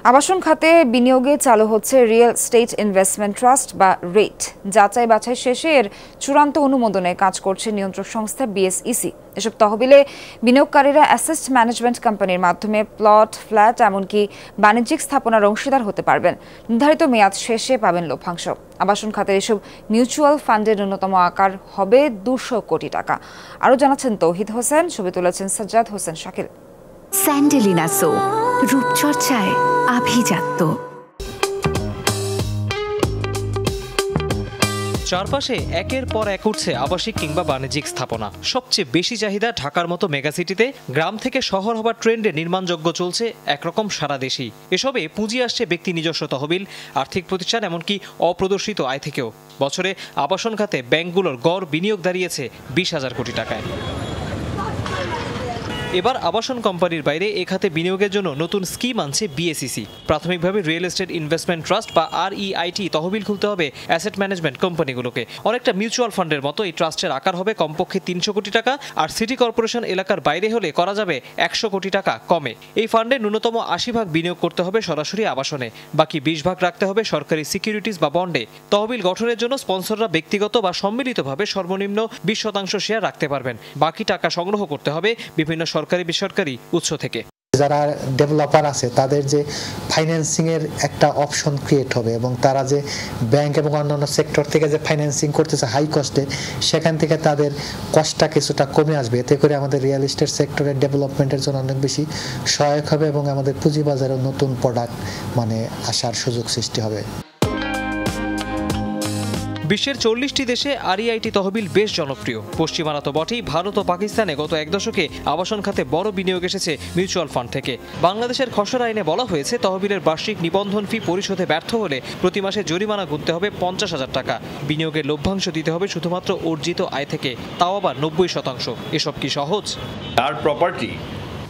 আবাসন খাতে বিনিয়োগে চালু হচ্ছে রিয়েল এস্টেট ইনভেস্টমেন্ট ট্রাস্ট বা রেট। যাচাই বাছাই শেষে এর চূড়ান্ত অনুমোদনে কাজ করছে নিয়ন্ত্রক সংস্থা বিএসইসি। এসব তহবিলে বিনিয়োগকারীরা অ্যাসেট ম্যানেজমেন্ট কোম্পানির মাধ্যমে প্লট, ফ্ল্যাট এমনকি বাণিজ্যিক স্থাপনার অংশীদার হতে পারবেন। নির্ধারিত মেয়াদ শেষে পাবেন লভ্যাংশ। আবাসন খাতের এসব মিউচুয়াল ফান্ডের ন্যূনতম আকার হবে 200 কোটি টাকা। আরও জানাচ্ছেন তৌহিদ হোসেন, ছবি তুলেছেন সাজ্জাদ হোসেন শাকিল। স্যান্ডেলিনা সো, রূপচর্চায় আভিজাত্য। চারপাশে একের পর এক উঠছে আবাসিক কিংবা বাণিজ্যিক স্থাপনা। সবচেয়ে বেশি চাহিদা ঢাকার মতো মেগাসিটিতে। গ্রাম থেকে শহর হবার ট্রেন্ডে নির্মাণযোগ্য চলছে একরকম সারা দেশেই। এসবে পুঁজি আসছে ব্যক্তি নিজস্ব তহবিল, আর্থিক প্রতিষ্ঠান এমনকি অপ্রদর্শিত আয় থেকেও। বছরে আবাসন খাতে ব্যাংকগুলোর গড় বিনিয়োগ দাঁড়িয়েছে 20,000 কোটি টাকায়। এবার আবাসন কোম্পানির বাইরে এ খাতে বিনিয়োগের জন্য নতুন স্কিম আনছে বিএসইসি। প্রাথমিকভাবে রিয়েল এস্টেট ইনভেস্টমেন্ট ট্রাস্ট বা আরইআইটি তহবিল খুলতে হবে অ্যাসেট ম্যানেজমেন্ট কোম্পানিগুলোকে। অনেকটা মিউচুয়াল ফান্ডের মতো এই ট্রাস্টের আকার হবে কমপক্ষে 300 কোটি টাকা, আর সিটি কর্পোরেশন এলাকার বাইরে হলে করা যাবে 100 কোটি টাকা কমে। এই ফান্ডে ন্যূনতম 80% বিনিয়োগ করতে হবে সরাসরি আবাসনে, বাকি 20% রাখতে হবে সরকারি সিকিউরিটিজ বা বন্ডে। তহবিল গঠনের জন্য স্পন্সররা ব্যক্তিগত বা সম্মিলিতভাবে সর্বনিম্ন 20% শেয়ার রাখতে পারবেন। বাকি টাকা সংগ্রহ করতে হবে বিভিন্ন সরকারি বেসরকারি উৎস থেকে। যারা ডেভেলপার আছে তাদের যে ফাইন্যান্সিং এর একটা অপশন ক্রিয়েট হবে এবং তারা যে ব্যাংক এবং অন্যান্য সেক্টর থেকে যে ফাইন্যান্সিং করতেছে হাই কস্টে, সেখান থেকে তাদের কস্টটা কিছুটা কমে আসবে। এতে করে আমাদের রিয়েল এস্টেট সেক্টরের ডেভেলপমেন্টের জন্য অনেক বেশি সহায়ক হবে এবং আমাদের পুঁজিবাজারে নতুন প্রোডাক্ট আসার সুযোগ সৃষ্টি হবে। বিশ্বের 40টি দেশে আরইআইটি তহবিল বেশ জনপ্রিয়। পশ্চিমারা তো বটেই, ভারত ও পাকিস্তানে গত এক দশকে আবাসন খাতে বড় বিনিয়োগ এসেছে মিউচুয়াল ফান্ড থেকে। বাংলাদেশের খসড়া আইনে বলা হয়েছে তহবিলের বার্ষিক নিবন্ধন ফি পরিশোধে ব্যর্থ হলে প্রতি মাসে জরিমানা গুনতে হবে 50,000 টাকা। বিনিয়োগের লভ্যাংশ দিতে হবে শুধুমাত্র অর্জিত আয় থেকে, তাও আবার 90%। এসব কি সহজ? তার প্রপার্টি,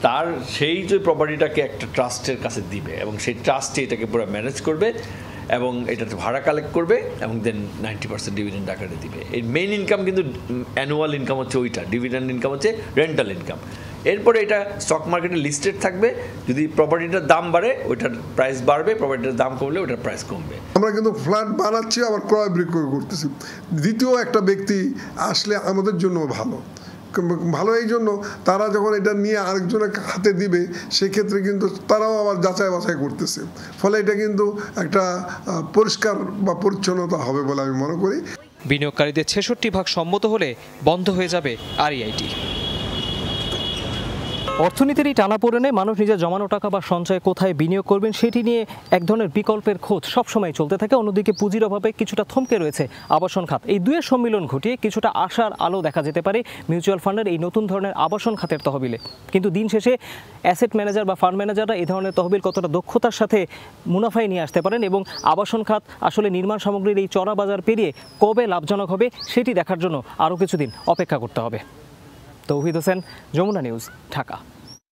তার সেই যে প্রপার্টিটাকে একটা ট্রাস্টের কাছে দিবে এবং সেই ট্রাস্টে এটাকে পুরো ম্যানেজ করবে এবং এটাতে ভাড়া কালেক্ট করবে এবং দেন 90% ডিভিডেন্ড আকারে দিবে। এর মেইন ইনকাম কিন্তু অ্যানুয়াল ইনকাম হচ্ছে ওইটা, ডিভিডেন্ড ইনকাম হচ্ছে রেন্টাল ইনকাম। এরপরে এটা স্টক মার্কেটে লিস্টেড থাকবে। যদি প্রপার্টিটার দাম বাড়ে ওইটার প্রাইস বাড়বে, প্রপার্টিটার দাম কমলে ওটার প্রাইস কমবে। আমরা কিন্তু ফ্ল্যাট বানাচ্ছি, আবার ক্রয় বিক্রয় করতেছি। দ্বিতীয় একটা ব্যক্তি আসলে আমাদের জন্য ভালো এই জন্য তারা যখন এটা নিয়ে আরেকজনের হাতে দিবে সেক্ষেত্রে কিন্তু তারাও আবার যাচাই বাছাই করতেছে। ফলে এটা কিন্তু একটা পরিষ্কার বা পরিচ্ছন্নতা হবে বলে আমি মনে করি। বিনিয়োগকারীদের 66% সম্মত হলে বন্ধ হয়ে যাবে আরইআইটি। অর্থনীতির এই টানাপোড়েনে মানুষ নিজের জমানো টাকা বা সঞ্চয় কোথায় বিনিয়োগ করবেন সেটি নিয়ে এক ধরনের বিকল্পের খোঁজ সবসময় চলতে থাকে। অন্যদিকে পুঁজির অভাবে কিছুটা থমকে রয়েছে আবাসন খাত। এই দুয়ের সম্মিলন ঘটিয়ে কিছুটা আশার আলো দেখা যেতে পারে মিউচুয়াল ফান্ডের এই নতুন ধরনের আবাসন খাতের তহবিলে। কিন্তু দিন শেষে অ্যাসেট ম্যানেজার বা ফান্ড ম্যানেজাররা এই ধরনের তহবিল কতটা দক্ষতার সাথে মুনাফায় নিয়ে আসতে পারেন এবং আবাসন খাত আসলে নির্মাণ সামগ্রীর এই চড়া বাজার পেরিয়ে কবে লাভজনক হবে সেটি দেখার জন্য আরও কিছুদিন অপেক্ষা করতে হবে। তৌহিদ হোসেন, যমুনা নিউজ, ঢাকা।